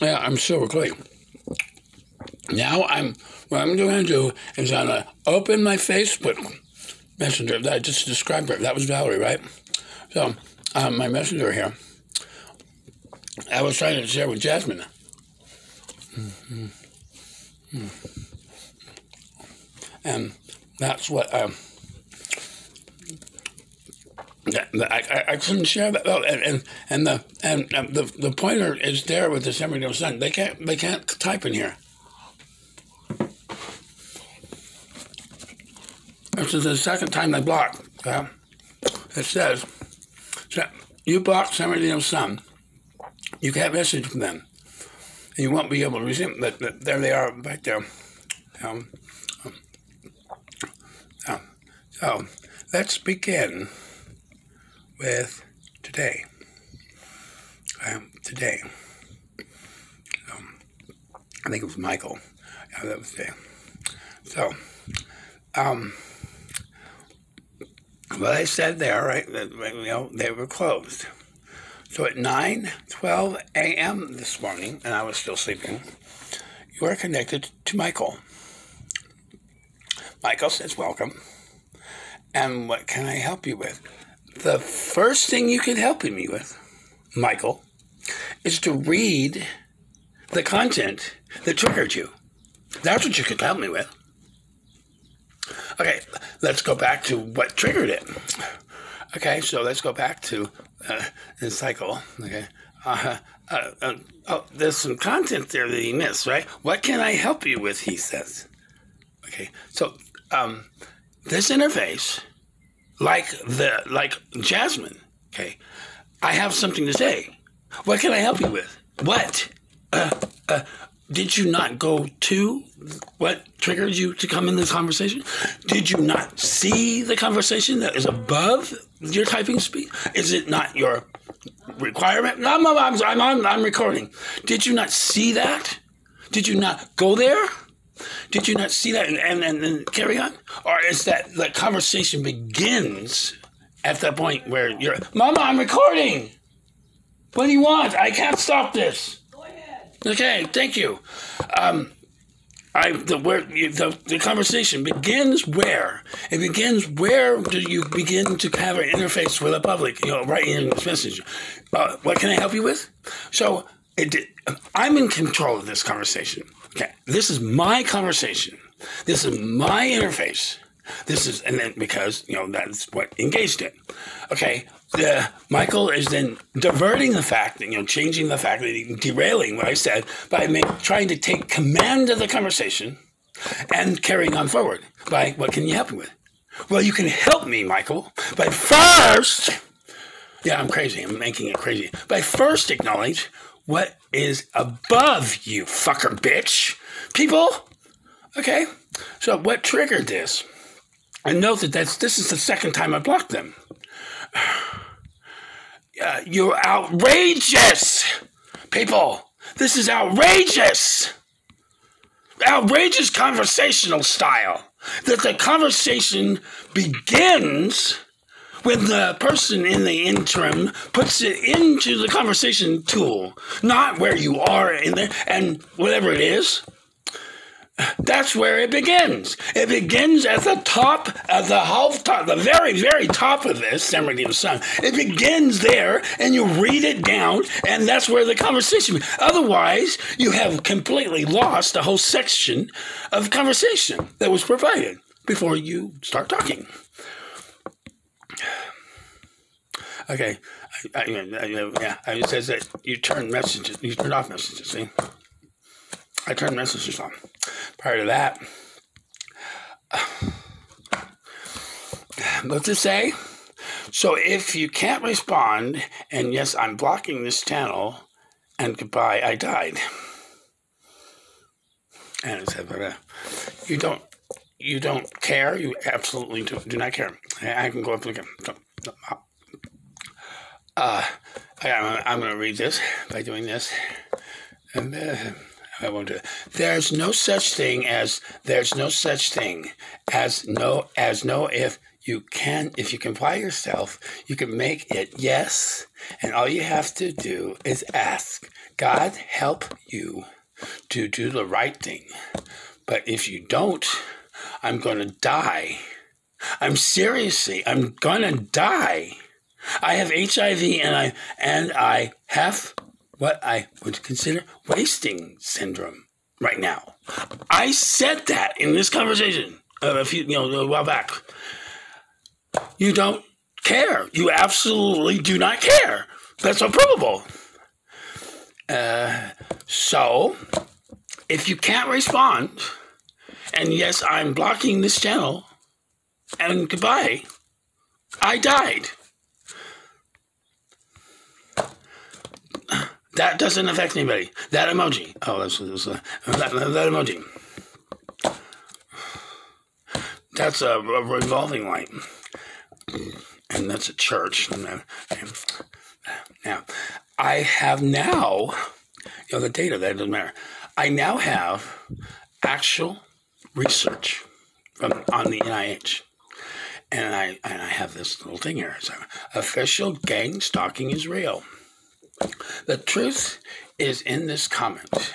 Yeah, I'm super clean. Now what I'm going to do is I'm going to open my Facebook Messenger that I just described her. That was Valerie, right? So, my messenger here, I was trying to share with Jazmine. And that's what I couldn't share that. Oh, and the pointer is there with the Semi Sun. They can't type in here. This is the second time they blocked. It says, you blocked Semi Sun. You can't message from them, and you won't be able to receive them. But there they are, right there. So let's begin with today. Today. I think it was Michael. Yeah, that was today. So, what I said there, right? They were closed. So at 9:12 a.m. this morning, and I was still sleeping, you are connected to Michael. Michael says, welcome. And what can I help you with? The first thing you can help me with, Michael, is to read the content that triggered you. That's what you could help me with. Okay, let's go back to what triggered it. Okay, so let's go back to the cycle. Okay, there's some content there that he missed, right? What can I help you with? He says. Okay, so this interface, like Jazmine. Okay, I have something to say. What can I help you with? What? Did you not go to what triggered you to come in this conversation? Did you not see the conversation that is above your typing speed? Is it not your requirement? No, I'm recording. Did you not see that? Did you not go there? Did you not see that and carry on? Or is that the conversation begins at that point where you're, Mama, I'm recording. What do you want? I can't stop this. Okay, thank you. The conversation begins where? It begins where do you begin to have an interface with the public, right in this message. What can I help you with? So I'm in control of this conversation. Okay, this is my conversation. This is my interface. And then because, that's what engaged it. Okay, Michael is then diverting the fact, changing the fact, that derailing what I said by trying to take command of the conversation and carrying on forward by, what can you help me with? Well, you can help me, Michael, by first, I'm crazy, I'm making it crazy, by first acknowledge what is above you, fucker bitch. People, okay, so what triggered this? And note that this is the second time I blocked them. You're outrageous, people. This is outrageous. Outrageous conversational style. That the conversation begins when the person in the interim puts it into the conversation tool, not where you are in there and whatever it is. That's where it begins. It begins at the top, at the very, very top of this, Semi Sun. It begins there, and you read it down, and that's where the conversation begins. Otherwise, you have completely lost a whole section of conversation that was provided before you start talking. Okay, it says that you turn off messages, see? I turned messages on. Prior to that, what's it say? So if you can't respond, and yes, I'm blocking this channel, and goodbye, I died. And it said, you don't care. You absolutely do not care. I can go up again. I'm going to read this by doing this. And I won't do it. There's no such thing as no if you can apply yourself, you can make it yes, and all you have to do is ask. God help you to do the right thing. But if you don't, I'm going to die. I'm going to die. I have HIV and I have what I would consider wasting syndrome right now. I said that in this conversation a while back. You don't care. You absolutely do not care. That's unprovable. So, if you can't respond, and yes, I'm blocking this channel, and goodbye, I died. That doesn't affect anybody. That emoji. Oh, that emoji. That's a revolving light. And that's a church. Now, I have now, the data, that doesn't matter. I now have actual research on the NIH. And I have this little thing here. So, official gang stalking is real. The truth is in this comment.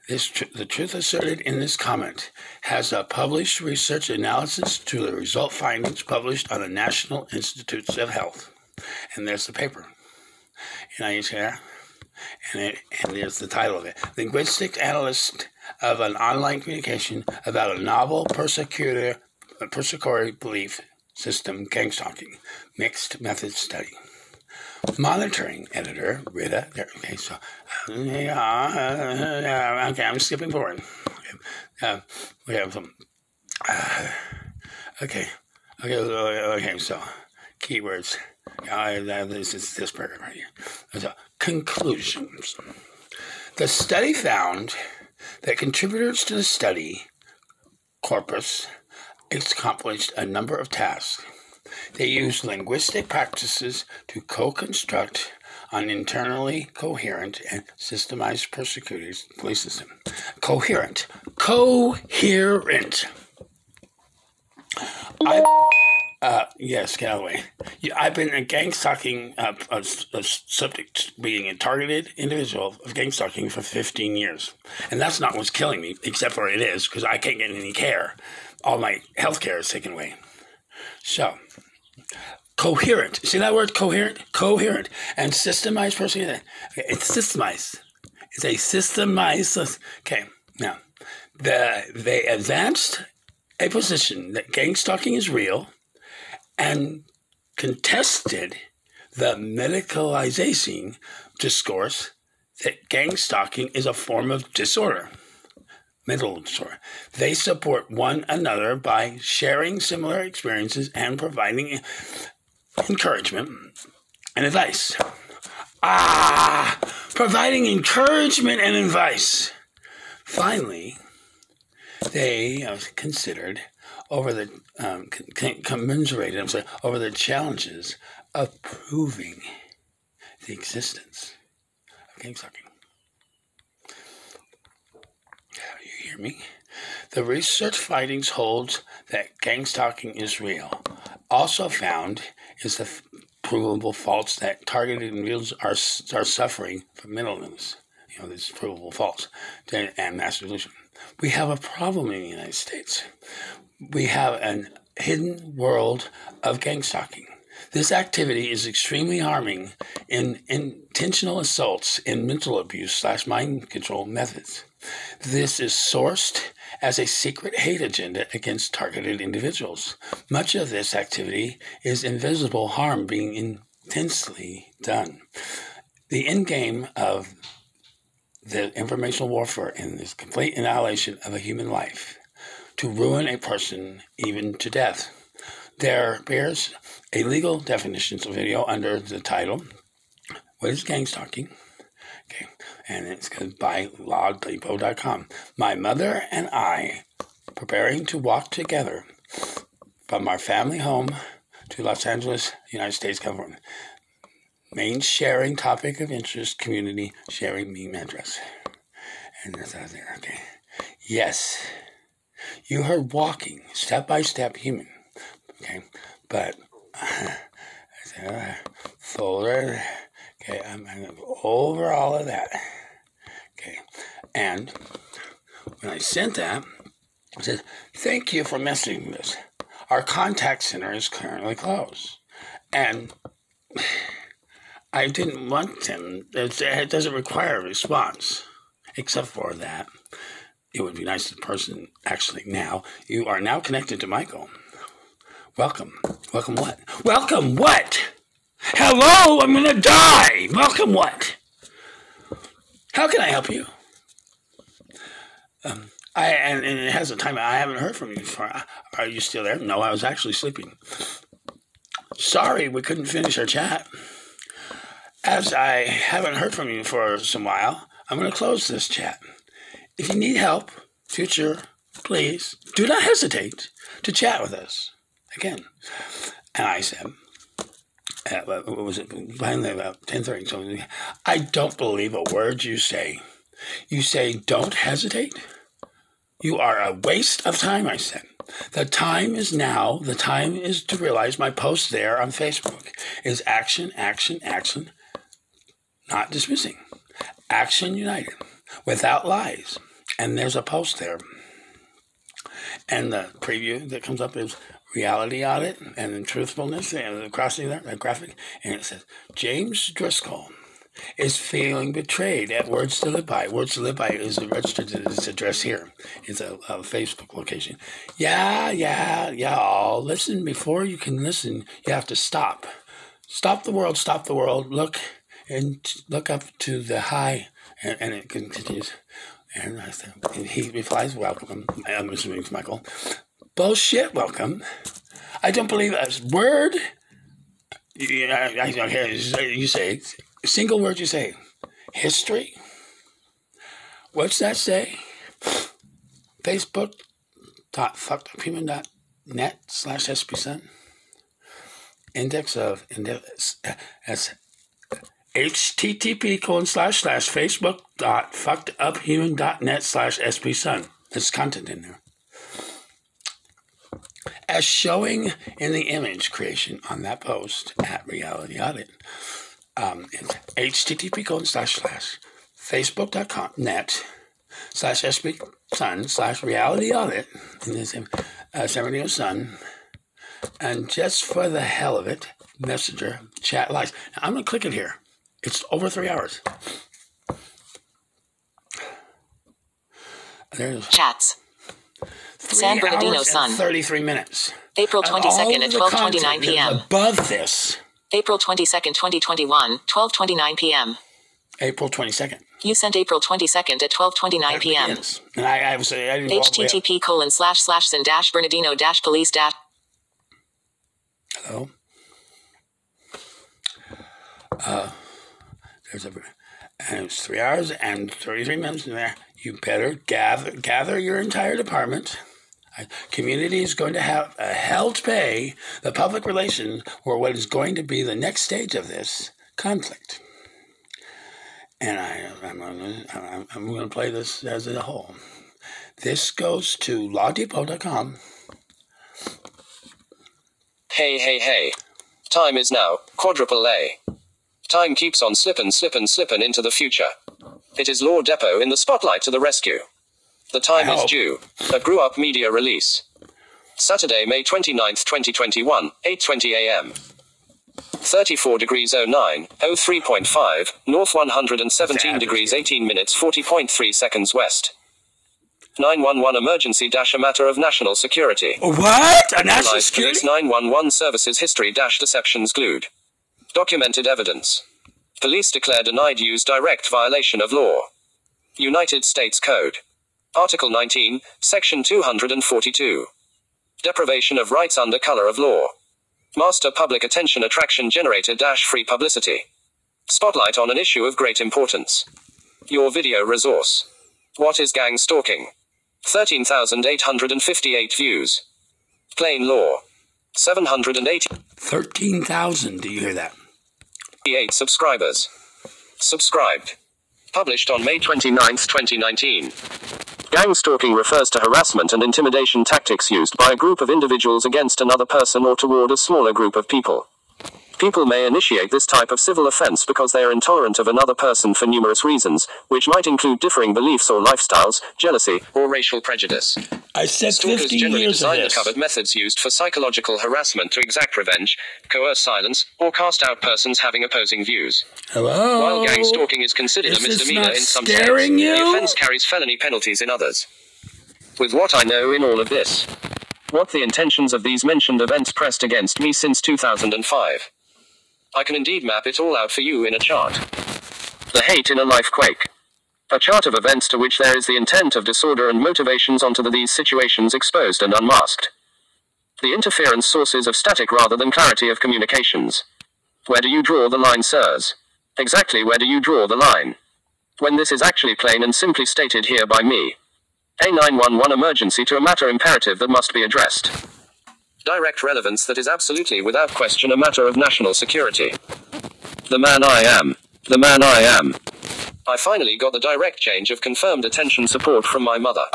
The truth asserted in this comment has a published research analysis to the result findings published on the National Institutes of Health. And there's the paper. NIH here. And there's the title of it. Linguistic Analyst of an Online Communication about a Novel Persecutory Belief System Gang Stalking. Mixed Method Study. Monitoring editor, Rita. Okay, so okay, I'm skipping forward. We have some. Okay, so keywords. This is this paragraph right here. So, conclusions. The study found that contributors to the study corpus accomplished a number of tasks. They used linguistic practices to co-construct an internally coherent and systemized persecuted police system. Coherent. Yes, get out of the way. I've been a gang stalking, a subject, being a targeted individual of gang stalking for 15 years. And that's not what's killing me, except for it is, because I can't get any care. All my health care is taken away. So, coherent. See that word, coherent? Coherent. And systemized persecution. Okay, it's systemized. It's a systemized. Okay, now, they advanced a position that gang stalking is real and contested the medicalization discourse that gang stalking is a form of disorder, mental disorder. They support one another by sharing similar experiences and providing encouragement and advice. Providing encouragement and advice. Finally, they considered over the over the challenges of proving the existence of gang stalking. You hear me? The research findings holds that gang stalking is real. Also found is the provable faults that targeted individuals are suffering from mental illness. This is provable faults and mass delusion. We have a problem in the United States. We have a hidden world of gang stalking. This activity is extremely harming in intentional assaults and mental abuse / mind control methods. This is sourced as a secret hate agenda against targeted individuals. Much of this activity is invisible harm being intensely done. The end game of the informational warfare in this complete annihilation of a human life, to ruin a person even to death. There appears a legal definitions video under the title, What is Gang Stalking? Okay, and it's by lawdepot.com. My mother and I preparing to walk together from our family home to Los Angeles, United States, California. Main sharing topic of interest, community sharing meme address. And that's out there, okay. Yes, you heard walking, step-by-step human. Okay, but folder. Okay, I'm going to go over all of that. Okay, and when I sent that, it said, thank you for messaging this. Our contact center is currently closed. And I didn't want them. It doesn't require a response, except for that. It would be nice if the person actually now, you are now connected to Michael. Welcome. Welcome what? Welcome what? Hello, I'm going to die. Welcome what? How can I help you? And it has a time. I haven't heard from you before. Are you still there? No, I was actually sleeping. Sorry, we couldn't finish our chat. As I haven't heard from you for some while, I'm going to close this chat. If you need help, future, please do not hesitate to chat with us again. And I said, what was it? Finally, about 10:30. So I don't believe a word you say. You say, don't hesitate. You are a waste of time, I said. The time is now. The time is to realize my post there on Facebook is action, action, action, not dismissing. Action united, without lies. And there's a post there. And the preview that comes up is reality audit and then truthfulness and the crossing there, that graphic. And it says, James Driscoll is feeling betrayed at Words to Live By. Words to Live By is registered to this address here. It's a Facebook location. Yeah, y'all. Listen, before you can listen, you have to stop. Stop the world, stop the world. Look up to the high. And it continues. And I said, and he replies, welcome. I'm assuming it's Michael. Bullshit, welcome. I don't believe a word. You say, single word you say. History. What's that say? Facebook.fuckeduphuman.net/SPSun. Index of http://facebook.fuckeduphuman.net/SPSun. There's content in there. As showing in the image creation on that post at Reality Audit, it's http://facebook.net/SPSun/Reality Audit in this San Bernardino Sun. And just for the hell of it, Messenger chat live. Now, I'm going to click it here. It's over 3 hours. There's chats. San Bernardino Sun. 33 minutes. April 22nd at 12:29 p.m. Above this. April 22nd, 2021, 12:29 p.m. April 22nd. You sent April 22nd at 12:29 p.m. And I didn't http://sin-bernardino-police. Hello. And it's 3 hours and 33 minutes in there. You better gather your entire department. Community is going to have a hell to pay the public relations for what is going to be the next stage of this conflict. And I'm going to play this as a whole. This goes to lawdepot.com. Hey. Time is now, quadruple A. Time keeps on slippin' into the future. It is Law Depot in the spotlight to the rescue. The time is due. A Grew Up Media release. Saturday, May 29th, 2021, 8:20 a.m. 34 degrees 09, 03.5, north 117 degrees 18 minutes 40.3 seconds west. 911 emergency - a matter of national security. What? A national security? Police 911 services history - deceptions glued. Documented evidence. Police declare denied use direct violation of law. United States Code. Article 19, Section 242. Deprivation of rights under color of law. Master public attention attraction generator - free publicity. Spotlight on an issue of great importance. Your video resource. What is gang stalking? 13,858 views. Plain law. 780. 13,000. Do you hear that? 8 subscribers. Subscribed. Published on May 29, 2019. Gang stalking refers to harassment and intimidation tactics used by a group of individuals against another person or toward a smaller group of people. People may initiate this type of civil offense because they are intolerant of another person for numerous reasons, which might include differing beliefs or lifestyles, jealousy, or racial prejudice. I said Stalkers 15 generally years of design the this. covered methods used for psychological harassment to exact revenge, coerce silence, or cast out persons having opposing views. Hello? While gang stalking is considered a misdemeanor in some states, the offense carries felony penalties in others. With what I know in all of this, what the intentions of these mentioned events pressed against me since 2005. I can indeed map it all out for you in a chart. The hate in a life quake. A chart of events to which there is the intent of disorder and motivations onto these situations exposed and unmasked. The interference sources of static rather than clarity of communications. Where do you draw the line, sirs? Exactly where do you draw the line? When this is actually plain and simply stated here by me. A 911 emergency to a matter imperative that must be addressed. Direct relevance that is absolutely without question a matter of national security. The man I am. The man I am. I finally got the direct change of confirmed attention support from my mother.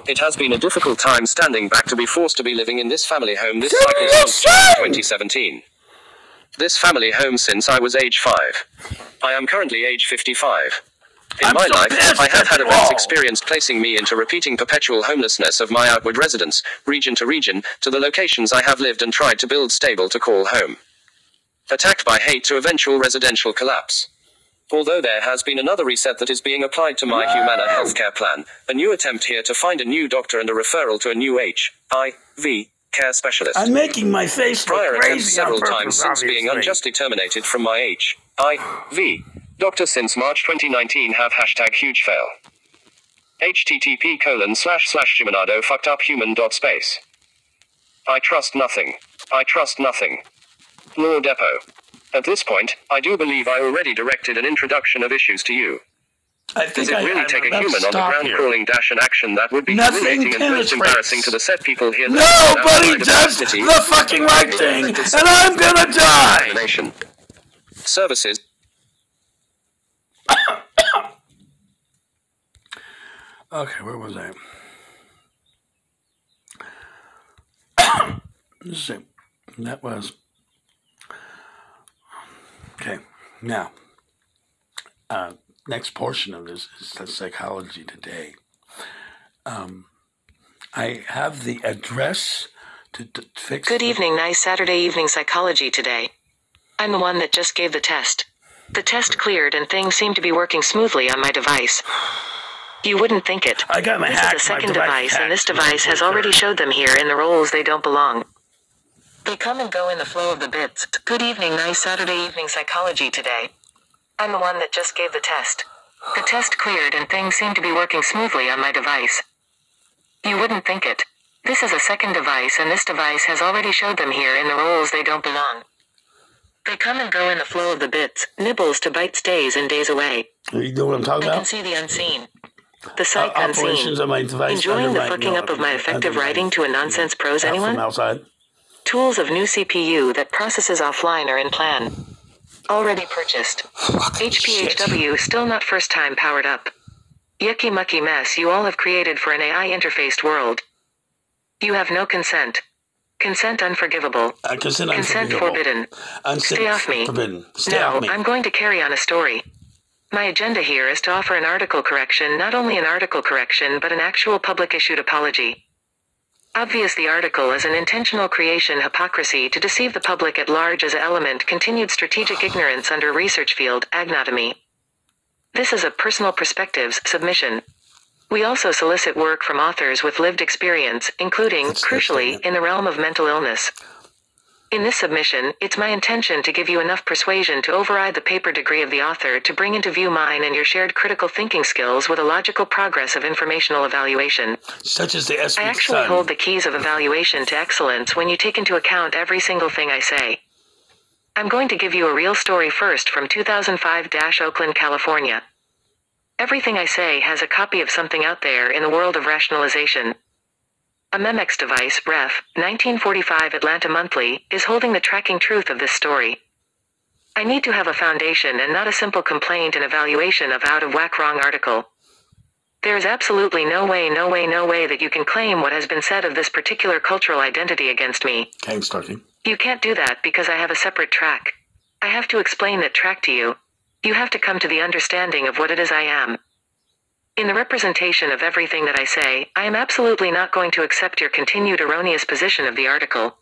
It has been a difficult time standing back to be forced to be living in this family home this cycle since 2017. This family home since I was age 5. I am currently age 55. In my life, I have had events experienced placing me into repeating perpetual homelessness of my outward residence, region to region, to the locations I have lived and tried to build stable to call home. Attacked by hate to eventual residential collapse. Although there has been another reset that is being applied to my Humana healthcare plan, a new attempt here to find a new doctor and a referral to a new HIV care specialist. I'm making my face look Prior crazy attempts several on purpose, times since being obviously. unjustly terminated from my HIV doctor since March 2019 have #huge fail. http://Jiminado fucked up human.space. I trust nothing. I trust nothing. Law Depot. At this point, I do believe I already directed an introduction of issues to you. I Does think it really take a human on the ground crawling an action that would be humiliating and most embarrassing to the said people here? Nobody does the fucking right thing, and I'm gonna die! Services. Okay, where was I? Let's see. That was... Okay, now, next portion of this is the psychology today. I have the address to fix... Good evening, nice Saturday evening psychology today. I'm the one that just gave the test. The test cleared and things seem to be working smoothly on my device. You wouldn't think it. I got my This is the second device, and this device has already showed them here in the roles they don't belong. They come and go in the flow of the bits. Good evening, nice Saturday evening psychology today. I'm the one that just gave the test. The test cleared and things seem to be working smoothly on my device. You wouldn't think it. This is a second device, and this device has already showed them here in the roles they don't belong. They come and go in the flow of the bits, nibbles to bite stays and days away. You know what I'm talking I about? can see the unseen. The sight unseen. Operations on my device. Enjoying the fucking up of my effective writing to a nonsense prose, anyone? From outside. Tools of new CPU that processes offline are in plan. Already purchased. HPHW still not first time powered up. Yucky mucky mess you all have created for an AI interfaced world. You have no consent. Consent unforgivable. Consent forbidden. Stay off me. Now, I'm going to carry on a story. My agenda here is to offer an article correction, not only an article correction but an actual public issued apology. Obvious the article is an intentional creation hypocrisy to deceive the public at large as an element continued strategic ignorance under research field, agnotomy. This is a personal perspectives submission. We also solicit work from authors with lived experience, including, crucially, in the realm of mental illness. In this submission, it's my intention to give you enough persuasion to override the paper degree of the author to bring into view mine and your shared critical thinking skills with a logical progress of informational evaluation. Such as the S. I actually hold the keys of evaluation to excellence when you take into account every single thing I say. I'm going to give you a real story first from 2005-Oakland, California. Everything I say has a copy of something out there in the world of rationalization. A Memex device, ref. 1945 Atlanta Monthly, is holding the tracking truth of this story. I need to have a foundation and not a simple complaint and evaluation of out-of-whack wrong article. There is absolutely no way that you can claim what has been said of this particular cultural identity against me. Thanks, Turkey. You can't do that because I have a separate track. I have to explain that track to you. You have to come to the understanding of what it is I am. In the representation of everything that I say, I am absolutely not going to accept your continued erroneous position of the article.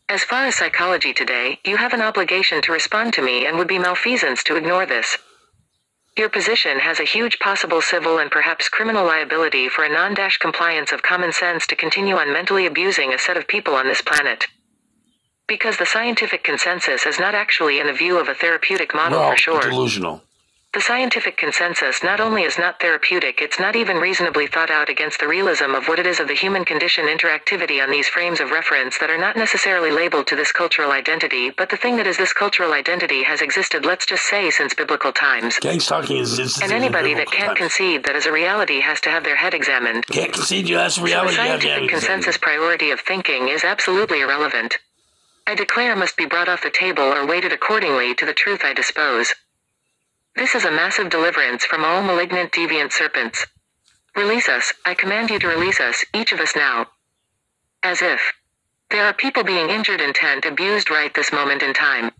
As far as psychology today, you have an obligation to respond to me and would be malfeasance to ignore this. Your position has a huge possible civil and perhaps criminal liability for a non-compliance of common sense to continue on mentally abusing a set of people on this planet. Because the scientific consensus is not actually in the view of a therapeutic model for sure. Delusional. The scientific consensus not only is not therapeutic, it's not even reasonably thought out against the realism of what it is of the human condition interactivity on these frames of reference that are not necessarily labeled to this cultural identity, but the thing that is this cultural identity has existed, let's just say, since biblical times. Gangs talking is and anybody that can't concede that as a reality has to have their head examined. Can't concede you as a reality. So the scientific consensus priority of thinking is absolutely irrelevant. I declare must be brought off the table or weighted accordingly to the truth I dispose. This is a massive deliverance from all malignant deviant serpents. Release us, I command you to release us, each of us now. As if. There are people being injured, intent, abused right this moment in time.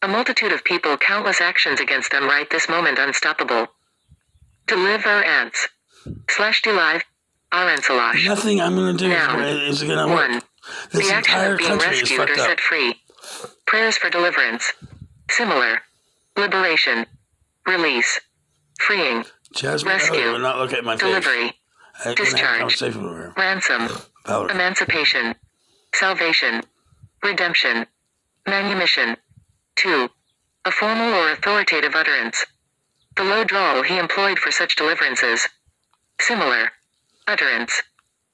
A multitude of people, countless actions against them right this moment unstoppable. Deliver ants. / delive. Arancelosh. Nothing I'm going to do is going to work. 1. This the action entire of being country is rescued fucked or up. set free. Prayers for deliverance. Similar. Liberation. Release. Freeing. Jazmine, Rescue. will not look at my Delivery. face. Discharge. Ransom. Valerie. Emancipation. Salvation. Redemption. Manumission. 2. A formal or authoritative utterance. The low drawl he employed for such deliverances. Similar. Utterance.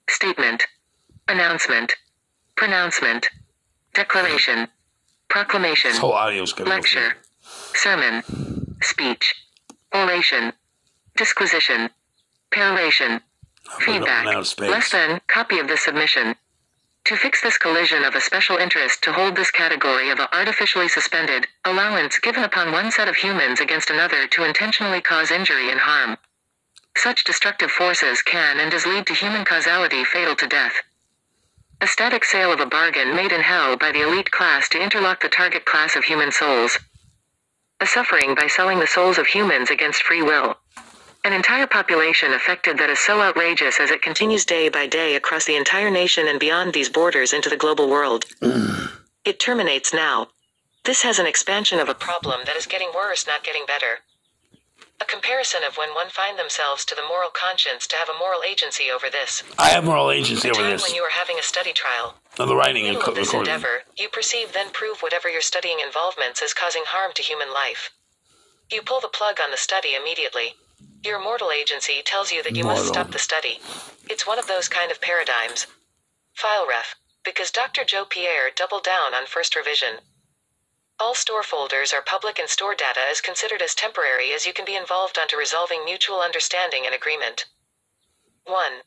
Statement. Announcement. Pronouncement. Declaration. Proclamation. This whole audio is going to Lecture. Sermon. Speech. Oration. Disquisition. Peroration. Feedback. Less than copy of this submission. To fix this collision of a special interest, to hold this category of a artificially suspended allowance given upon one set of humans against another to intentionally cause injury and harm. Such destructive forces can and does lead to human causality fatal to death. A static sale of a bargain made in hell by the elite class to interlock the target class of human souls. A suffering by selling the souls of humans against free will. An entire population affected that is so outrageous as it continues day by day across the entire nation and beyond these borders into the global world. It terminates now. This has an expansion of a problem that is getting worse, not getting better. A comparison of when one find themselves to the moral conscience to have a moral agency over this. I have moral agency over this. When you are having a study trial. The writing and of this recording. endeavor, you perceive then prove whatever your studying involvements is causing harm to human life. You pull the plug on the study immediately. Your mortal agency tells you that you must stop the study. It's one of those kind of paradigms. File ref. Because Dr. Joe Pierre doubled down on first revision. All store folders are public and store data is considered as temporary as you can be involved onto resolving mutual understanding and agreement. 1.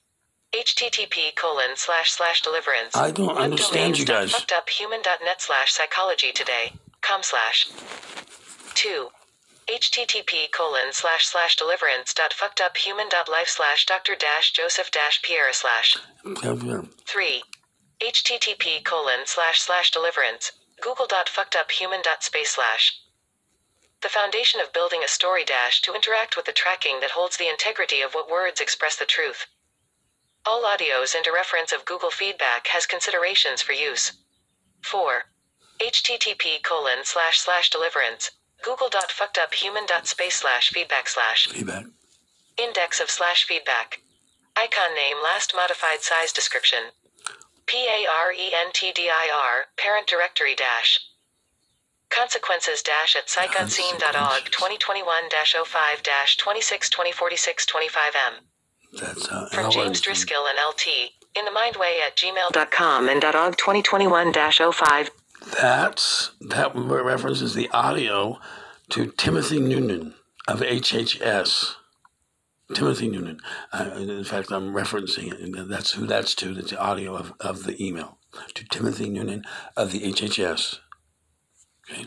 http://deliverance. I don't understand you guys. fuckeduphuman.net/psychology today.com/. 2. http://deliverance.fuckeduphuman.life/dr-joseph-pierre/. 3. http://deliverance. google.fuckeduphuman.space/. The foundation of building a story to interact with the tracking that holds the integrity of what words express the truth. All audios into reference of Google feedback has considerations for use. 4. http://deliverance. google.fuckeduphuman.space/feedback/. Index of /feedback. Icon name last modified size description. PARENTDIR, parent directory dash. Consequences dash at psychunseen.org 2021-05-26-2046-25M. That's From James Driscoll and LT. In the mindway at gmail.com and .org 2021-05. That references the audio to Timothy Noonan of HHS. Timothy Noonan. In fact, I'm referencing it, and that's who that's to. That's the audio of the email to Timothy Noonan of the HHS. Okay.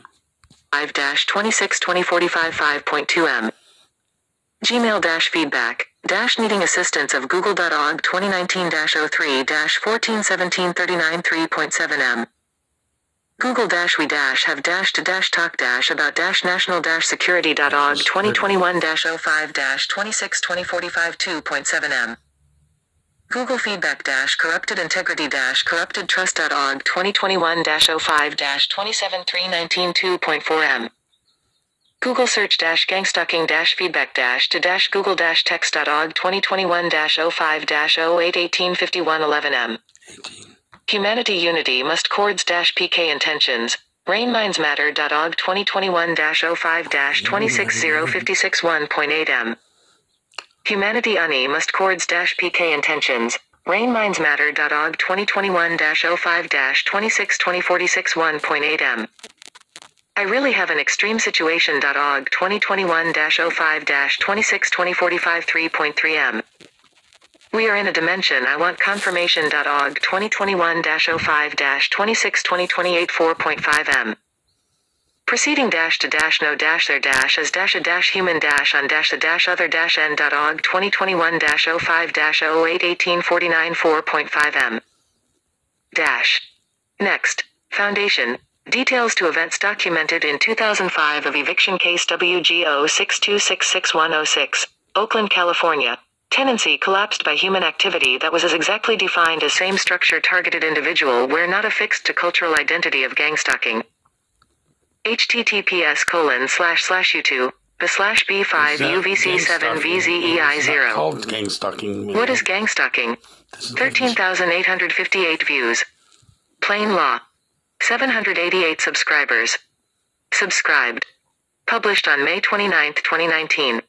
5-26-2045 Gmail-feedback needing assistance of google.org 2019-03-1417-39 Google-we-have-to-talk-about-national-security.org 2021-05-26-2045 2.7 Google feedback-corrupted-integrity-corrupted-trust.org 2021-05-27-319 2.4 Google search-gangstalking-feedback-to-google-text.org 2021-05-08-1851 Humanity Unity must chords-pk intentions. Rainmindsmatter.org 2021-05-26056 1.8 Humanity Uni must chords-pk intentions. Rainmindsmatter.org 2021-05-26 2046 1.8 I really have an extreme situation.org 2021-05-26 2045 3.3 We are in a dimension I want confirmation.org 2021-05-26 2028 4.5 Proceeding -to-there-as-a-other-n.org 2021-05-08-1849 4.5 Next. Foundation. Details to events documented in 2005 of eviction case WGO 6266106, Oakland, California. Tenancy collapsed by human activity that was as exactly defined as same structure targeted individual where not affixed to cultural identity of gangstalking. https://YouTube/B5UVC7VZEI0. Called gangstalking. What is gangstalking? 13,858 views. Plain law. 788 subscribers. Subscribed. Published on May 29, 2019.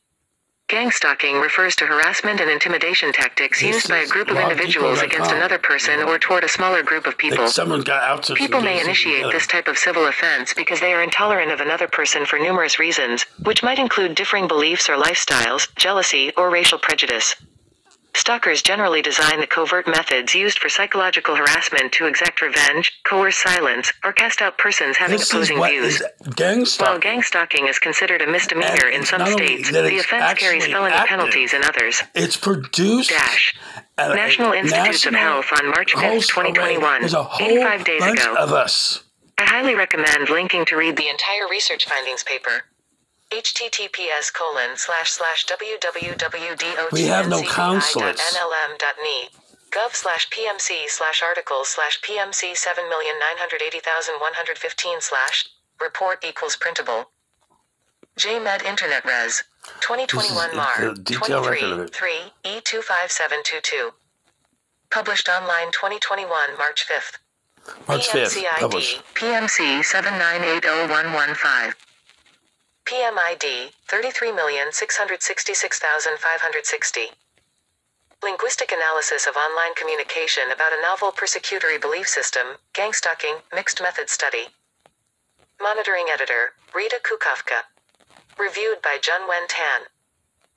Gangstalking refers to harassment and intimidation tactics used by a group of individuals against another person or toward a smaller group of people. People may initiate this type of civil offense because they are intolerant of another person for numerous reasons, which might include differing beliefs or lifestyles, jealousy, or racial prejudice. Stalkers generally design the covert methods used for psychological harassment to exact revenge, coerce silence, or cast out persons having opposing views. While gangstalking is considered a misdemeanor in some states, the offense carries felony penalties in others. It's produced National Institutes of Health on March 5th, 2021, 85 days ago. Of us. I highly recommend linking to read the entire research findings paper. https://www.dotcnci.nlm.ne We have no consulates. gov/pmc/articles/pmc7980115/report equals printable. JMed Internet Res. 2021 Mar. 23-3 Published online 2021 March 5th. March 5th. Published. PMC 7980115. PMID 33,666,560. Linguistic analysis of online communication about a novel persecutory belief system, gangstalking, mixed method study. Monitoring editor, Rita Kukafka. Reviewed by Jun Wen Tan.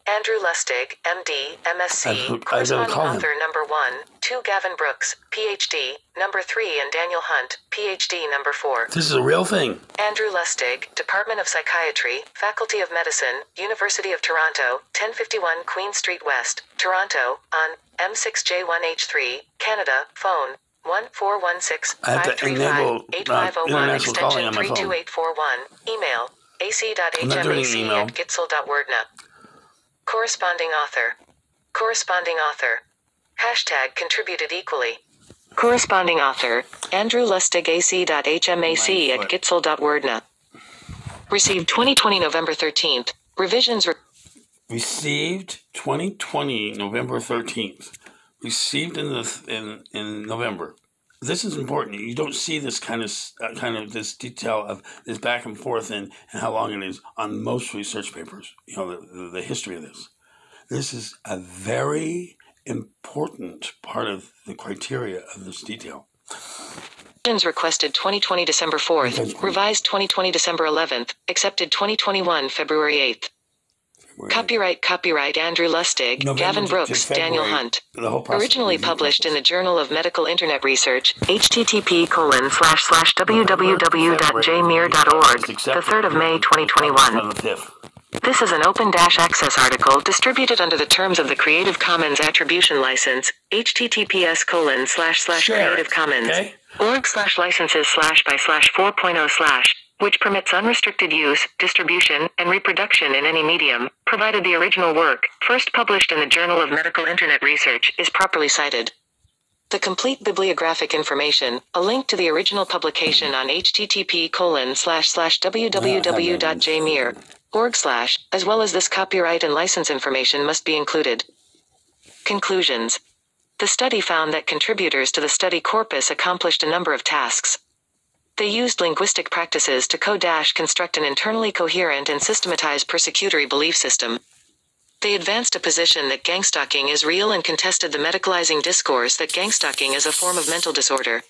Andrew Lustig, MD, MSc, corresponding author number 1, 2 Gavin Brooks, PhD, number 3 and Daniel Hunt, PhD number 4. This is a real thing. Andrew Lustig, Department of Psychiatry, Faculty of Medicine, University of Toronto, 1051 Queen Street West, Toronto, on M6J1H3, Canada, phone 1416-535-8501 extension 32841, email ac.hmac@gitzel.wordna. Corresponding author. Hashtag contributed equally. Corresponding author, Andrew Lustig ac.hmac@gitzel.wordna. Received 2020 November 13th. Revisions Received 2020 November 13th. Received in November. this is important. You don't see this kind of this detail of this back and forth and how long it is on most research papers. You know, the history of this. This is a very important part of the criteria of this detail. Requested 2020 December 4th, revised 2020 December 11th, accepted 2021 February 8th. Copyright Andrew Lustig, Gavin Brooks, Daniel Hunt. Originally published in the Journal of Medical Internet Research, http://www.jmir.org, the 3rd of May 2021. This is an open-access article distributed under the terms of the Creative Commons Attribution License, https://creativecommons.org/licenses/by/4.0/ which permits unrestricted use, distribution, and reproduction in any medium, provided the original work, first published in the Journal of Medical Internet Research, is properly cited. The complete bibliographic information, a link to the original publication on http://www.jmir.org/, as well as this copyright and license information must be included. Conclusions. The study found that contributors to the study corpus accomplished a number of tasks. They used linguistic practices to construct an internally coherent and systematized persecutory belief system. They advanced a position that gangstalking is real and contested the medicalizing discourse that gangstalking is a form of mental disorder.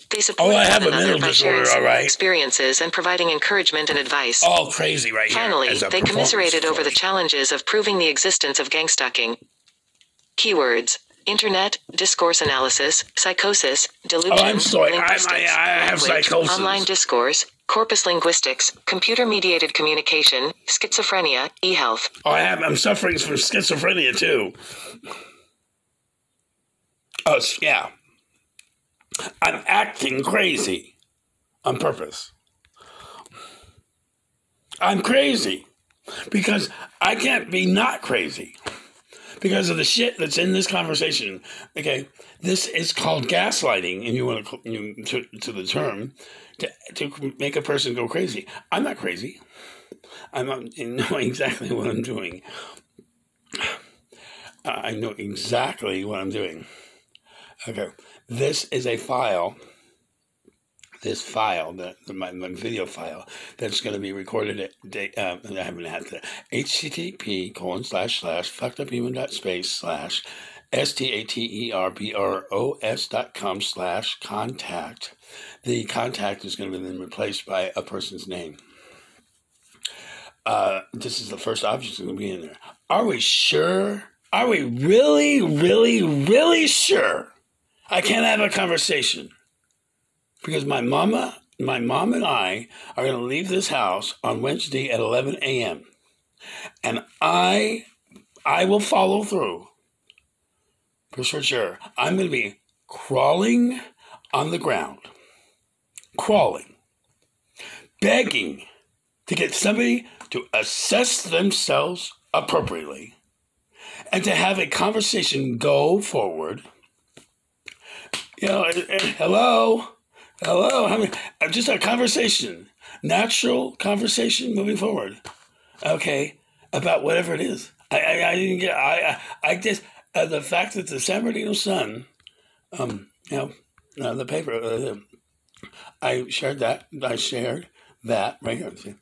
They supported one another by sharing similar experiences and providing encouragement and advice. All crazy right here. Finally, they commiserated over the challenges of proving the existence of gangstalking. Keywords: Internet, discourse analysis, psychosis, delusion, I'm sorry. I have language, psychosis. online discourse, corpus linguistics, computer-mediated communication, schizophrenia, e-health. I'm suffering from schizophrenia too. Oh, yeah. I'm acting crazy on purpose. I'm crazy because I can't be not crazy. Because of the shit that's in this conversation. Okay, this is called gaslighting, and you want to the term to make a person go crazy. I'm not crazy. I know exactly what I'm doing. I know exactly what I'm doing. Okay, this is a file. This file, my video file, that's going to be recorded at I haven't had that. http://fuckeduphuman.space/staterbros.com/contact. The contact is going to be then replaced by a person's name. This is the first object going to be in there. Are we sure? Are we really, really, really sure? I can't have a conversation. Because my mom and I are going to leave this house on Wednesday at 11 a.m. And I will follow through. For sure. I'm going to be crawling on the ground. Crawling. Begging to get somebody to assess themselves appropriately. And to have a conversation go forward. You know, hello? Just a conversation, natural conversation moving forward. Okay, about whatever it is. I didn't get. I just the fact that the San Bernardino Sun, the paper. I shared that. Right here. See,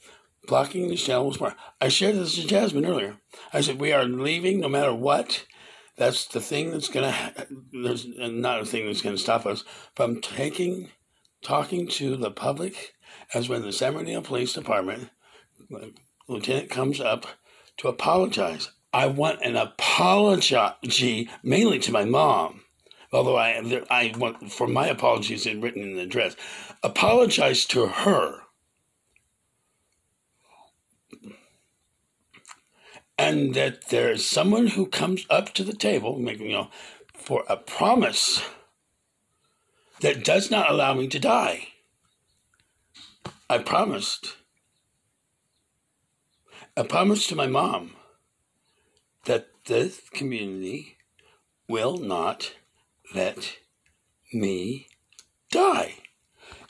blocking the channel was more. I shared this to Jazmine earlier. I said we are leaving no matter what. That's the thing that's gonna. There's not a thing that's gonna stop us from talking to the public, as when the San Bernardino Police Department lieutenant comes up to apologize. I want an apology, mainly to my mom, although I want for my apologies written in the address. Apologize to her, and that there is someone who comes up to the table, for a promise that does not allow me to die. I promised to my mom that this community will not let me die.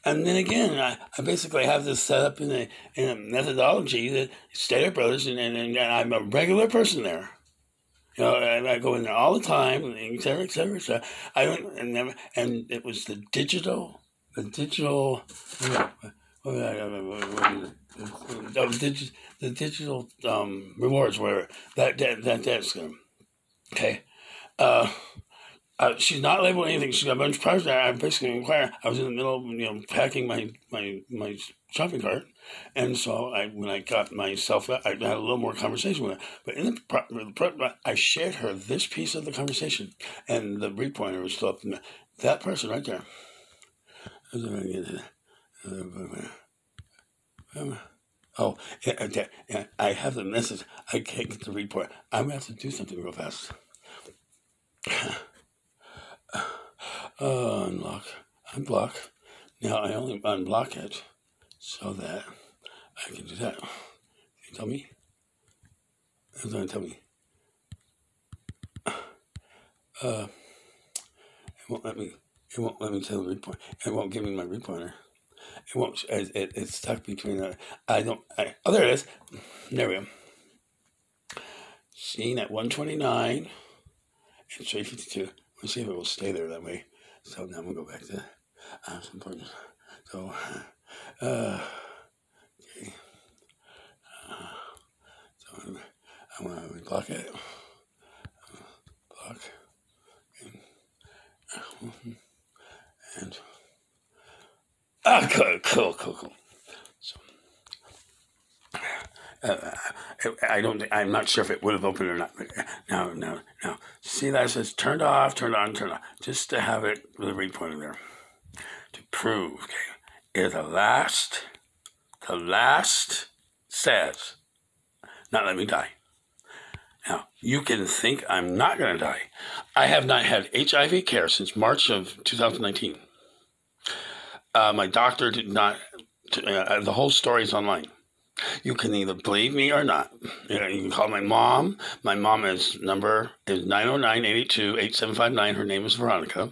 And then again, I basically have this set up in a methodology that Stater Brothers, and I'm a regular person there. You know, and I go in there all the time, et cetera, et cetera, et cetera. I don't, and it was the digital, the digital rewards where that's okay. She's not labeled anything. She's got a bunch of products there. I basically inquired. I was in the middle of, packing my shopping cart. And so when I got myself, I had a little more conversation with her. But in I shared her this piece of the conversation. And the read pointer was still up. That person right there. Oh, yeah, I have the message. I can't get the read pointer. I'm going to have to do something real fast. Unblock. Now I only unblock it so that I can do that. Can you tell me? It's going to tell me. It won't let me. It won't let me tell the read pointer. It won't give me my read pointer. It won't. It's stuck between. Oh, there it is. There we go. Seen at 129 and 352. Let's see if it will stay there that way. So now I'm gonna go back to some point. So okay. So I'm gonna block it. Block and cool. So I'm not sure if it would have opened or not. No. See that it says turned off, turned on, turned off. Just to have it with a read pointer there. To prove, okay, the last says, not let me die. Now, you can think I'm not going to die. I have not had HIV care since March of 2019. My doctor did not, the whole story is online. You can either believe me or not. You can call my mom. My mom's number is 909-882-8759. Her name is Veronica.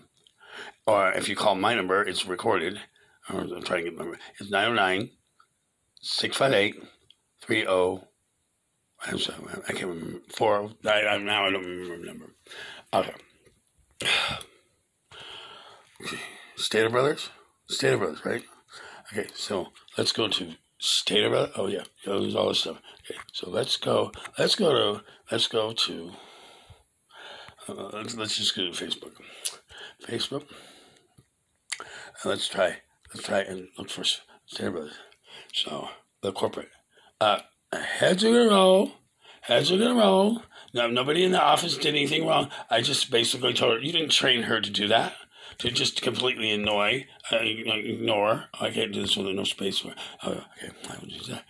Or if you call my number, it's recorded. I'm trying to get my number. It's 909-658-30. I'm sorry, I can't remember. Now I don't remember the number. Okay. Stater Brothers, right? Okay, so let's go to Stater Brothers. Oh yeah, there's all this stuff. Okay, so let's go to. Let's just go to Facebook. And let's try and look for Stater Brothers. So the corporate. Heads are gonna roll. No, nobody in the office did anything wrong. I just basically told her, you didn't train her to do that, to just completely ignore. I can't do this with no space for. Okay, I will do that.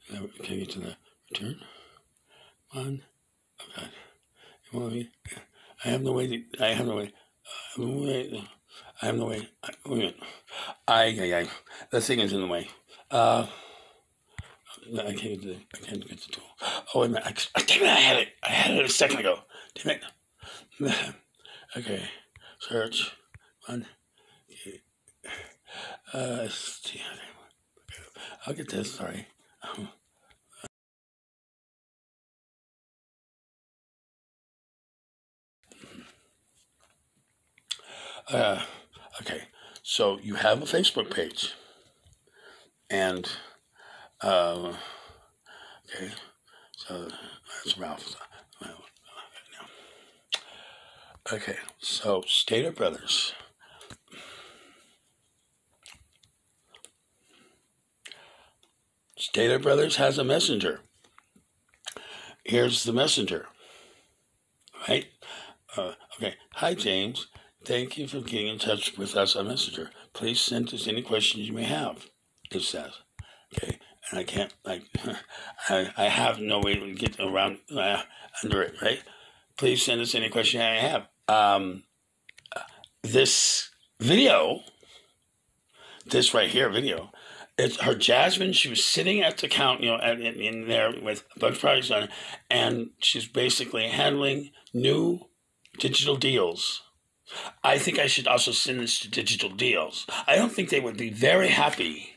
Can I get to the return? One. Okay. I have no way. The thing is in the way. I can't get the tool. Oh, wait a minute. Damn it, I had it a second ago. Damn it. Okay. Search. One. Okay. I'll get this. Sorry. Okay, so you have a Facebook page, and okay, so that's Ralph. Okay, so Stater Brothers. Stater Brothers has a messenger. Here's the messenger. Right? Okay. Hi, James. Thank you for getting in touch with us on Messenger. Please send us any questions you may have, it says. Okay, and I can't, I have no way to get around under it, right? Please send us any question I have. This video, this right here video, it's her Jazmine. She was sitting at the counter, in there with a bunch of products on it, and she's basically handling new digital deals I think I should also send this to Digital Deals. I don't think they would be very happy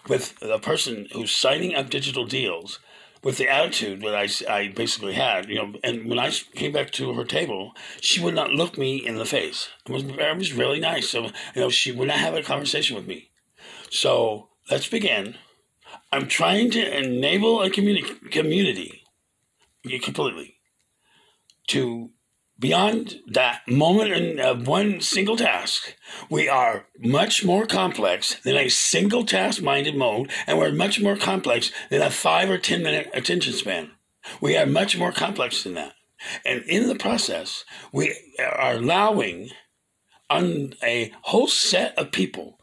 with the person who's signing up Digital Deals with the attitude that I basically had, and when I came back to her table, she would not look me in the face. It was really nice. So, she would not have a conversation with me. So let's begin. I'm trying to enable a community completely to beyond that moment of one single task. We are much more complex than a single task-minded mode, and we're much more complex than a 5 or 10 minute attention span. We are much more complex than that. And in the process, we are allowing on a whole set of people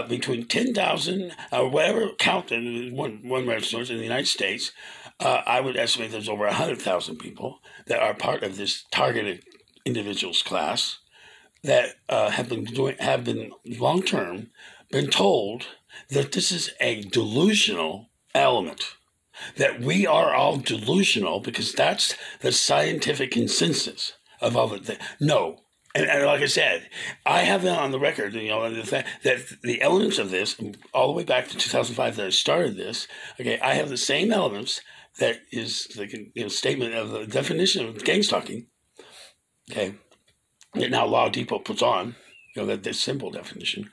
between 10,000 or whatever count in one register in the United States. I would estimate there's over 100,000 people that are part of this targeted individuals class that have been long term been told that this is a delusional element, that we are all delusional because that's the scientific consensus of all the things. No. And like I said, I have it on the record, the fact that the elements of this, all the way back to 2005 that I started this, okay, I have the same elements that is the statement of the definition of gang stalking, okay, that now Law Depot puts on, that this simple definition.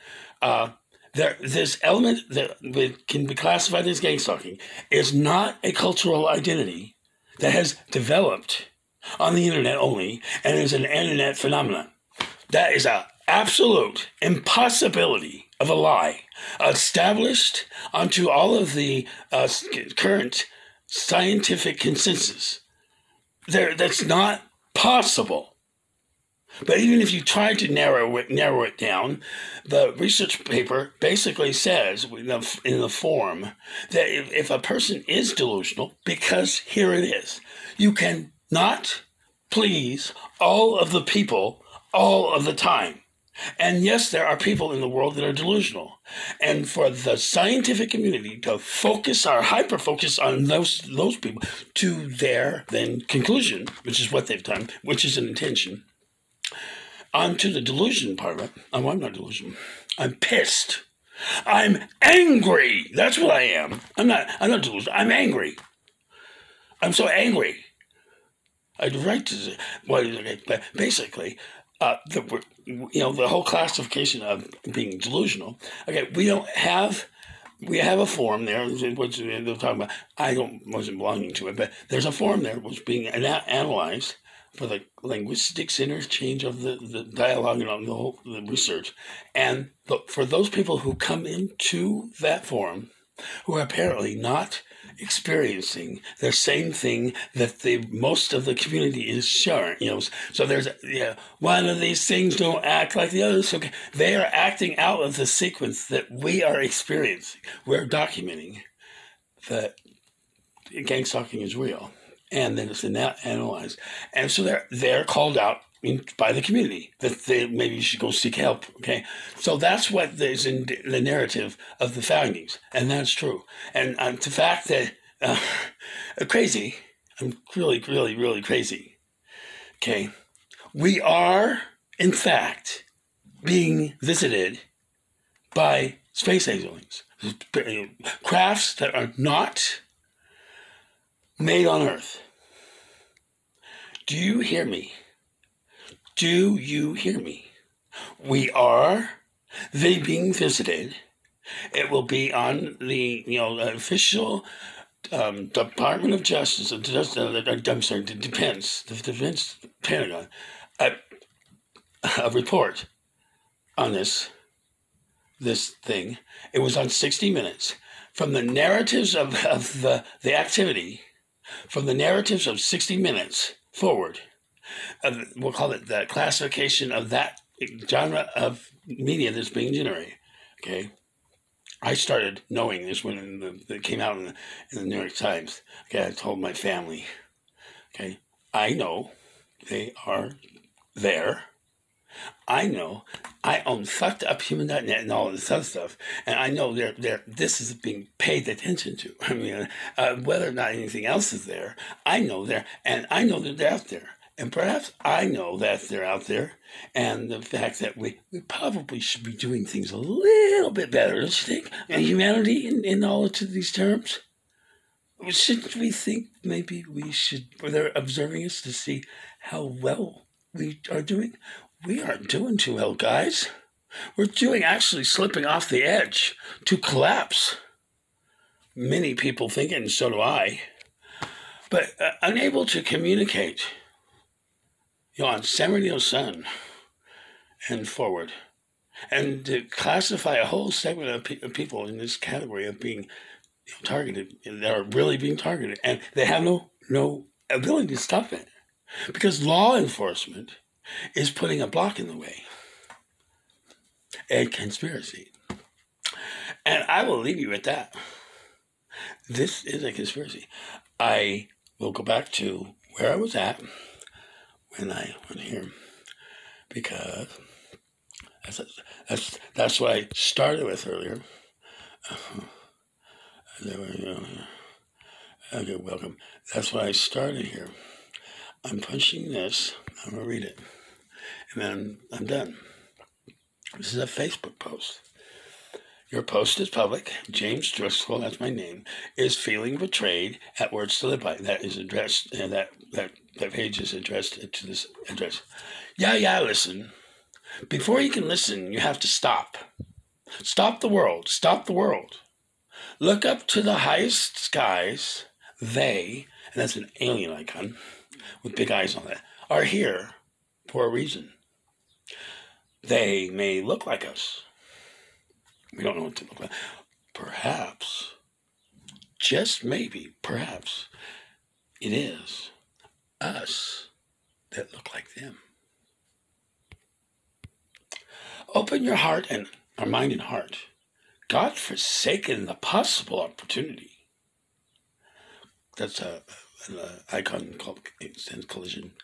This element that can be classified as gang stalking is not a cultural identity that has developed on the internet only and is an internet phenomenon. That is an absolute impossibility of a lie established onto all of the current scientific consensus. That's not possible. But even if you try to narrow it down, the research paper basically says in the form that if a person is delusional, because here it is, you can not please all of the people all of the time. And yes, there are people in the world that are delusional. And for the scientific community to focus or hyper-focus on those people to their then conclusion, which is what they've done, which is an intention, onto the delusion part of it. I'm not delusional. I'm pissed. I'm angry. That's what I am. I'm not delusional. I'm angry. I'm so angry. I'd right to say, but basically, the whole classification of being delusional. Okay, we have a form there, which they're talking about. I wasn't belonging to it, but there's a form there which being analyzed for the linguistics interchange of the dialogue and the research. And for those people who come into that forum, who are apparently not experiencing the same thing that most of the community is sharing, so there's one of these things don't act like the others. Okay, they are acting out of the sequence that we are experiencing. We're documenting that gang stalking is real, and then it's analyzed, and so they're called out by the community that maybe you should go seek help. Okay, so that's what is in the narrative of the findings, and that's true. And the fact that crazy, I'm really, really, really crazy. Okay, we are in fact being visited by space aliens, crafts that are not made on Earth. Do you hear me? Do you hear me? We are being visited. It will be on the official Department of Justice, I'm sorry, the Defense Pentagon, a report on this thing. It was on 60 Minutes. From the narratives of the activity, from the narratives of 60 Minutes forward, we'll call it the classification of that genre of media that's being generated. Okay, I started knowing this when it came out in the New York Times. Okay, I told my family. Okay, I know they are there. I know I own fucked up human.net and all of this other stuff, and I know this is being paid attention to. I mean, whether or not anything else is there, I know and I know that they're out there. And perhaps I know that they're out there, and the fact that we probably should be doing things a little bit better, don't you think? And humanity in all of these terms? Shouldn't we think maybe we should, or they're observing us to see how well we are doing? We aren't doing too well, guys. We're doing actually slipping off the edge to collapse. Many people think it, and so do I. But unable to communicate, on San Bernardino Sun and forward, and to classify a whole segment of people in this category of being targeted, that are really being targeted, and they have no ability to stop it because law enforcement is putting a block in the way. A conspiracy. And I will leave you at that. This is a conspiracy. I will go back to where I was at when I went here, because that's what I started with earlier. Okay, welcome. That's what I started here. I'm punching this. I'm going to read it. And then I'm done. This is a Facebook post. Your post is public. James Driscoll, that's my name, is feeling betrayed at Words to Live By. That is addressed, and that page is addressed to this address. Yeah, listen. Before you can listen, you have to stop. Stop the world. Stop the world. Look up to the highest skies. They, and that's an alien icon with big eyes on that, are here for a reason. They may look like us. We don't know what to look like. Perhaps, just maybe, perhaps, it is us that look like them. Open your heart and our mind and heart. God forsaken the possible opportunity. That's an icon called extends collision.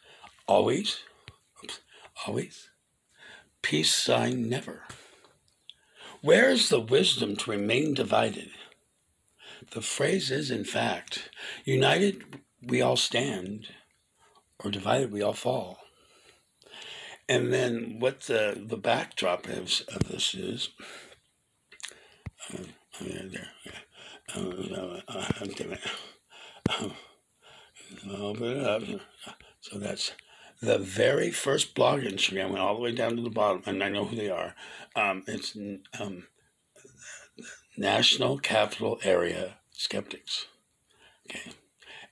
Always. Peace sign never. Where is the wisdom to remain divided? The phrase is, in fact, united we all stand, or divided we all fall. And then what the backdrop of this is, open it up. So that's the very first blog Instagram, went all the way down to the bottom, and I know who they are. It's National Capital Area Skeptics. Okay.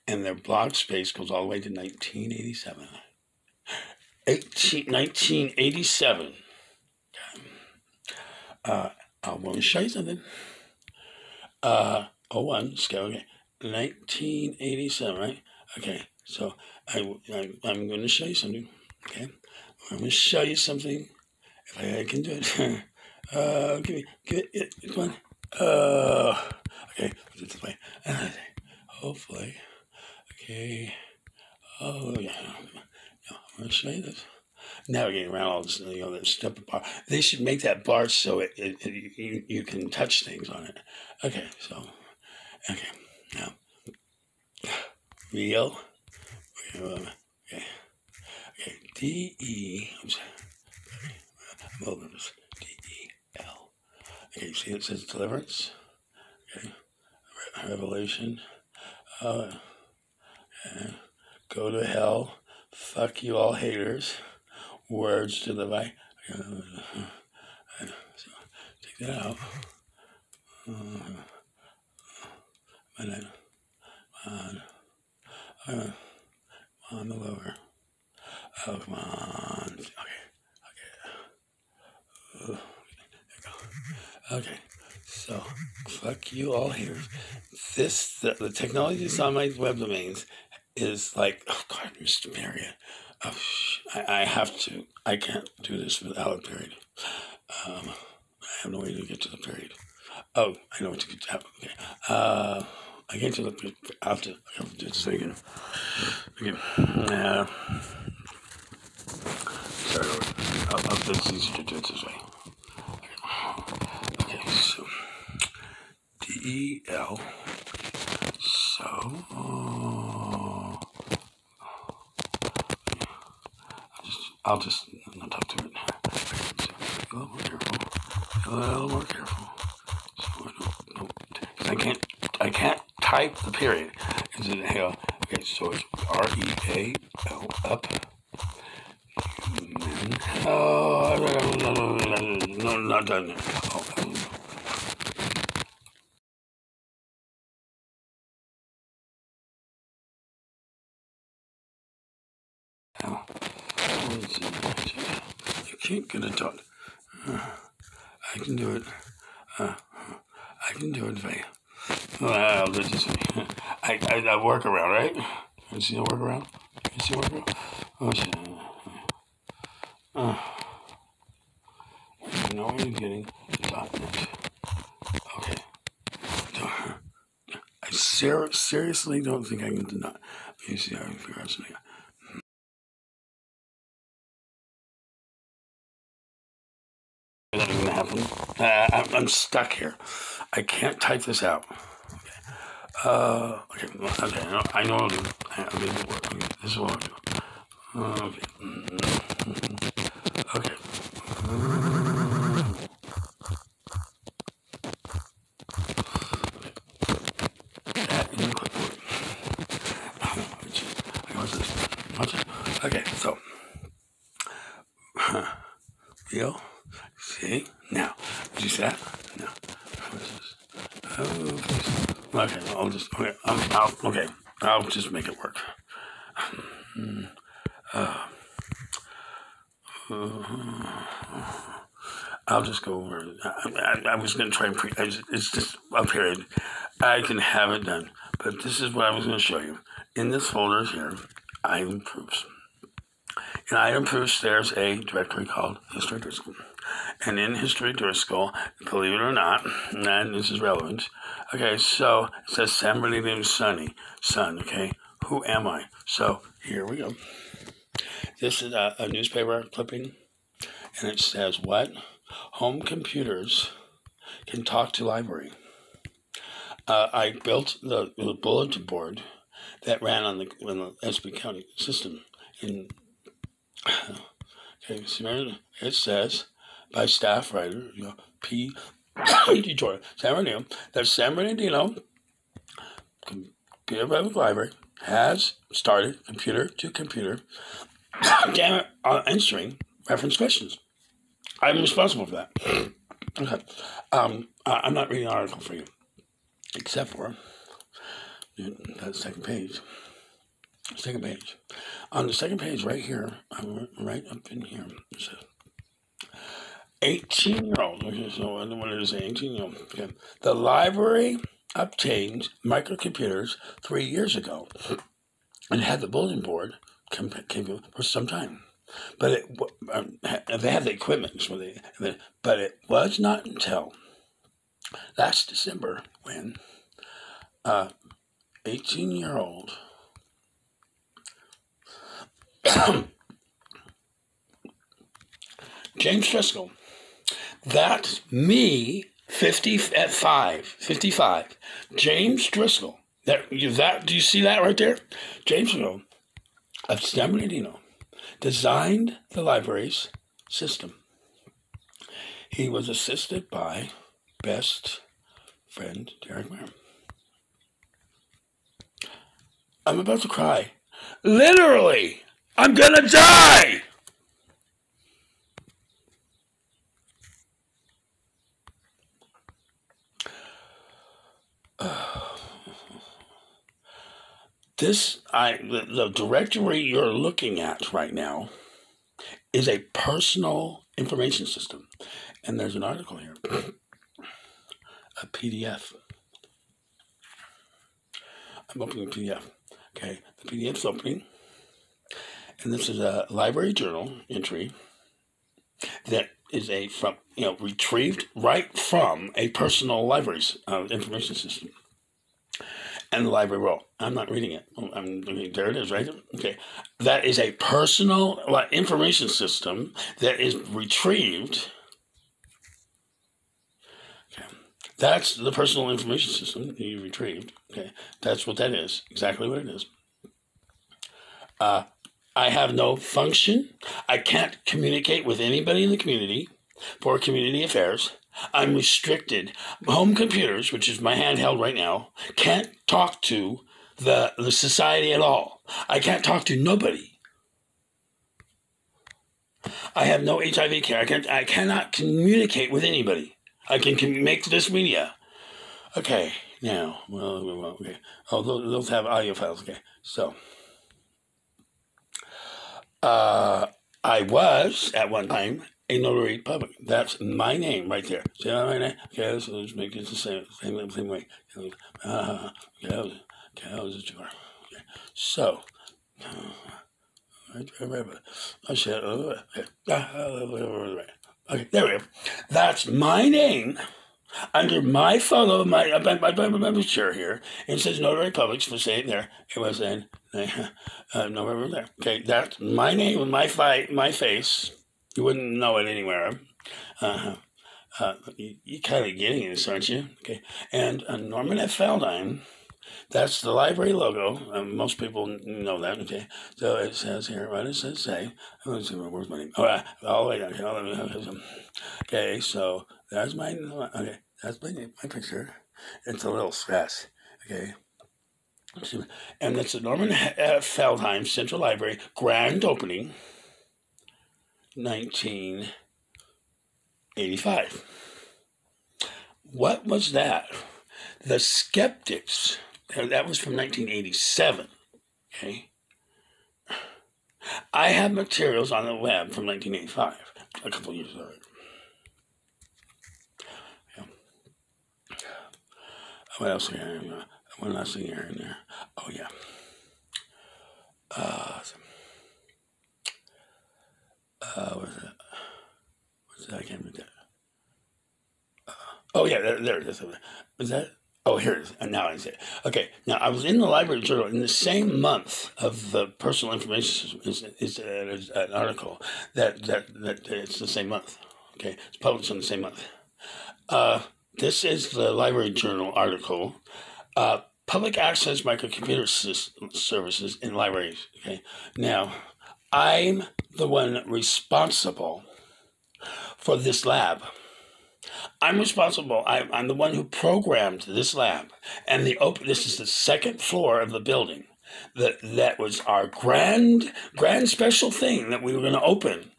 And their blog space goes all the way to 1987. 1987. I want to show you something. 01, scale, okay. 1987, right? Okay, so I'm going to show you something. Okay, I'm going to show you something. If I can do it. Give it, come on. Okay, put it this way. Hopefully. Okay. Oh, yeah. No, I'm going to show you this. Navigating around all this, that stupid bar. They should make that bar so you can touch things on it. Okay, so, okay, now, real, okay, D-E, I'm sorry, I'm over this, D-E-L. Okay, you see it says deliverance, okay, revelation, go to hell, fuck you all haters, words to the right. So take that out. On the lower. Oh, come on. Okay. So, fuck you all here. The technology that's on my web domains is like, oh God, Mr. Marriott. Oh, I can't do this without a period. I have no way to get to the period. Oh, I know what to get to. Okay. I get to the period. I have to do this again. Okay. Sorry, I'll do this easier to do it this way. Okay, so D-E-L. So, I'll just not talk to it. A little more careful. A little more careful. So I can't type the period. Is it hell? Okay, so it's REAL up. Oh, no, not done yet. Oh. Now, you can't get it done. I can do it. I can do it, Faye. Well, I work around, right? You see a workaround? You see a workaround? Oh, shit. You know what you're getting. Okay. I seriously don't think I can deny. Let me see how I can figure out something. That isn't gonna happen. I'm stuck here. I can't type this out. Okay. I know. Okay, this is what I'll do. Okay. Okay, so you see now. Did you see that? No. Okay, I'll just make it work. I'll just go over. I was going to try and it's just a period. I can have it done, but this is what I was going to show you. In this folder here, item proofs. In item proofs, there's a directory called History Driscoll. And in History Driscoll, believe it or not, and this is relevant, okay, so it says San Bernardino son, okay, who am I? So here we go. This is a newspaper clipping, and it says what? Home computers can talk to library. I built the bulletin board that ran on the SB County system. Okay, it says by staff writer, P. Detroit, San Bernardino, that San Bernardino Computer Public Library has started computer to computer answering reference questions. I'm responsible for that. Okay. I'm not reading an article for you, except for that second page. Second page. On the second page, right here, right up in here, it says 18-year-old. Okay, so what did it say? 18-year-old. Okay. The library obtained microcomputers 3 years ago and had the bulletin board for some time. But they had the equipment, but it was not until last December when 18-year-old James Driscoll, that's me, 55. James Driscoll, do you see that right there? James Driscoll of San Bernardino designed the library's system. He was assisted by best friend Derek Mayer. I'm about to cry. Literally, I'm gonna die. The directory you're looking at right now is a personal information system. And there's an article here, a PDF. I'm opening a PDF. Okay, the PDF's opening. And this is a library journal entry that is retrieved right from a personal library's information system. And the library role. I'm not reading it. There it is, right? Okay. That is a personal information system that is retrieved. Okay. That's the personal information system you retrieved. Okay. That's what that is. Exactly what it is. I have no function. I can't communicate with anybody in the community for community affairs. I'm restricted. Home computers, which is my handheld right now, can't talk to the society at all. I can't talk to nobody. I have no HIV care. I cannot communicate with anybody. I can make this media. Okay, now, well, okay. Oh, those have audio files. Okay, so I was at one time a notary public. That's my name right there. See my name? Okay, so let's make it the same way. Okay, so. Okay, there we go. That's my name under my photo, my picture here. It says Notary Publics for saying there. It was in November there. Okay, that's my name with my face. You wouldn't know it anywhere. You're kind of getting this, aren't you? Okay, and Norman F. Feldheim. That's the library logo. Most people know that. Okay, so it says here. What does it say? Let's see. Where's my name? All right, all the way down here. Okay, so that's my. Okay, that's my name. My picture. It's a little scratch. Okay, and it's the Norman F. Feldheim Central Library grand opening, 1985. What was that? The Skeptics. That was from 1987, okay? I have materials on the web from 1985, a couple of years ago. Yeah. What else here? One last thing here and there. Oh, yeah. What's that? I can't read that. Oh, yeah, there it is. Was that? Oh, here it is. And now I see it. Okay. Now, I was in the Library Journal in the same month of the personal information is an article that it's the same month. Okay. It's published in the same month. This is the Library Journal article. Public access microcomputer services in libraries. Okay. Now, I'm the one responsible for this lab. I'm responsible. I'm the one who programmed this lab, and this is the second floor of the building. That was our grand special thing that we were going to open.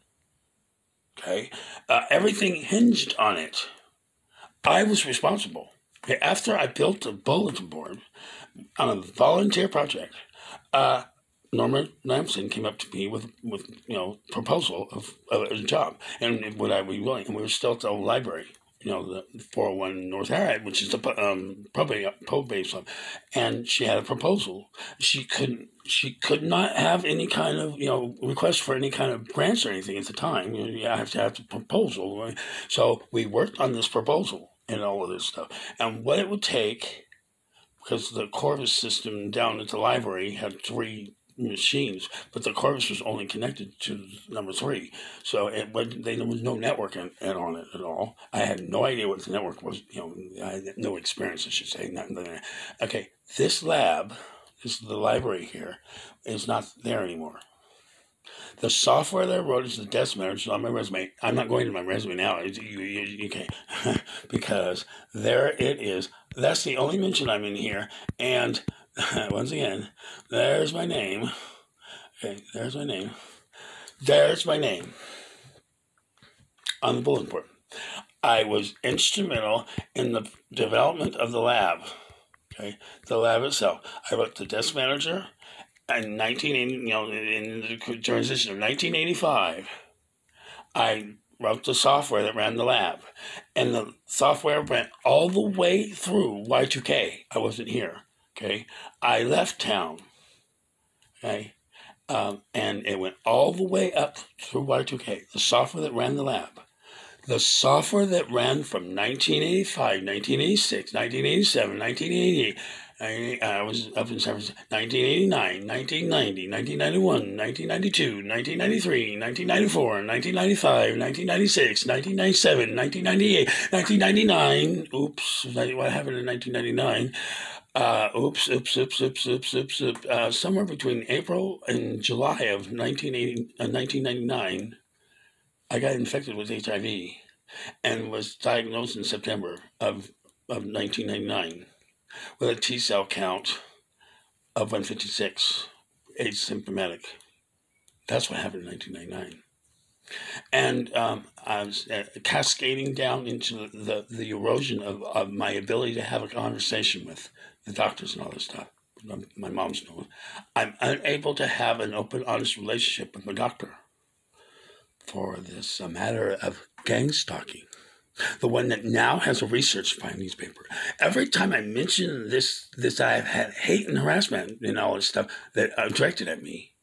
Okay, everything hinged on it. I was responsible. Okay, after I built a bulletin board on a volunteer project, Norman Lamson came up to me with proposal of a job, and would I be willing? And we were still at the old library, the 401 North Harriet, which is the probate club, and she had a proposal. She could not have any kind of request for any kind of grants or anything at the time. You have to have the proposal. Right? So we worked on this proposal and all of this stuff, and what it would take, because the Corvus system down at the library had 3 machines, but the Corvus was only connected to number 3, so there was no network on it at all. I had no idea what the network was. I had no experience, I should say. Okay, this lab, the library here, is not there anymore. The software that I wrote is the desk manager on my resume. I'm not going to my resume now. Okay, because there it is. That's the only mention I'm in here, and once again, there's my name. Okay, there's my name. There's my name on the bulletin board. I was instrumental in the development of the lab. Okay, the lab itself. I wrote the desk manager in 1980. In the transition of 1985, I wrote the software that ran the lab, and the software went all the way through Y2K. I wasn't here. Okay, I left town. Okay, and it went all the way up through Y2K. The software that ran the lab, the software that ran from 1985, 1986, 1987, 1988, I was up in San Francisco. 1989, 1990, 1991, 1992, 1993, 1994, 1995, 1996, 1997, 1998, 1999. Oops, what happened in 1999? Somewhere between April and July of 1999, I got infected with HIV and was diagnosed in September of 1999 with a T cell count of 156, asymptomatic. That's what happened in 1999. And I was cascading down into the erosion of my ability to have a conversation with the doctors and all this stuff. My mom's doing. I'm unable to have an open, honest relationship with my doctor for this matter of gang stalking. The one that now has a research findings paper. Every time I mention this I've had hate and harassment and all this stuff that are directed at me,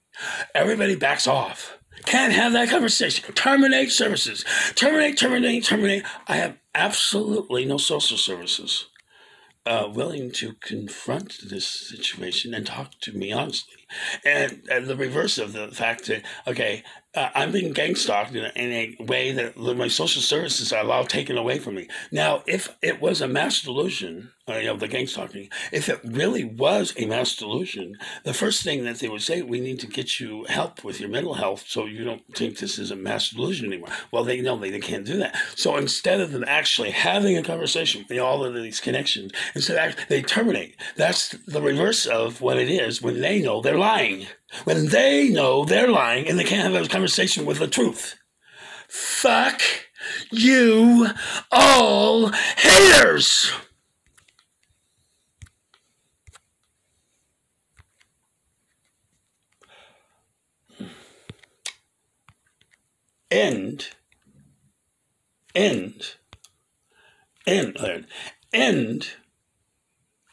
everybody backs off. Can't have that conversation. Terminate services. Terminate. I have absolutely no social services willing to confront this situation and talk to me honestly. And the reverse of the fact that, okay, I'm being gang stalked in a way that my social services are allowed taken away from me. Now, if it was a mass delusion, the gang stalking, if it really was a mass delusion, the first thing that they would say, we need to get you help with your mental health so you don't think this is a mass delusion anymore. Well, they know they can't do that. So instead of them actually having a conversation with all of these connections, they terminate. That's the reverse of what it is when they know they're lying. When they know they're lying and they can't have a conversation with the truth. Fuck you all haters! End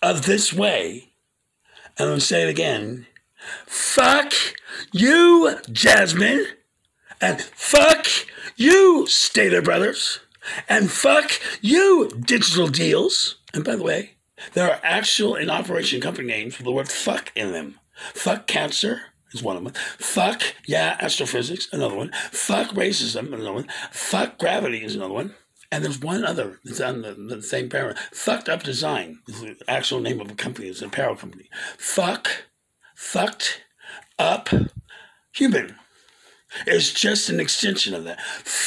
of this way. I'm going to say it again. Fuck you, Jazmine. And fuck you, Stater Brothers. And fuck you, Digital Deals. And by the way, there are actual in operation company names with the word fuck in them. Fuck cancer is one of them. Fuck, astrophysics, another one. Fuck racism, another one. Fuck gravity is another one. And there's one other that's on the same paragraph. Fucked Up Design is the actual name of a company. It's an apparel company. Fucked Up Human is just an extension of that.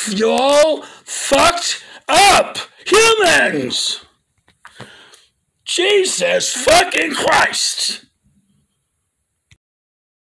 Y'all fucked up humans! Jesus fucking Christ!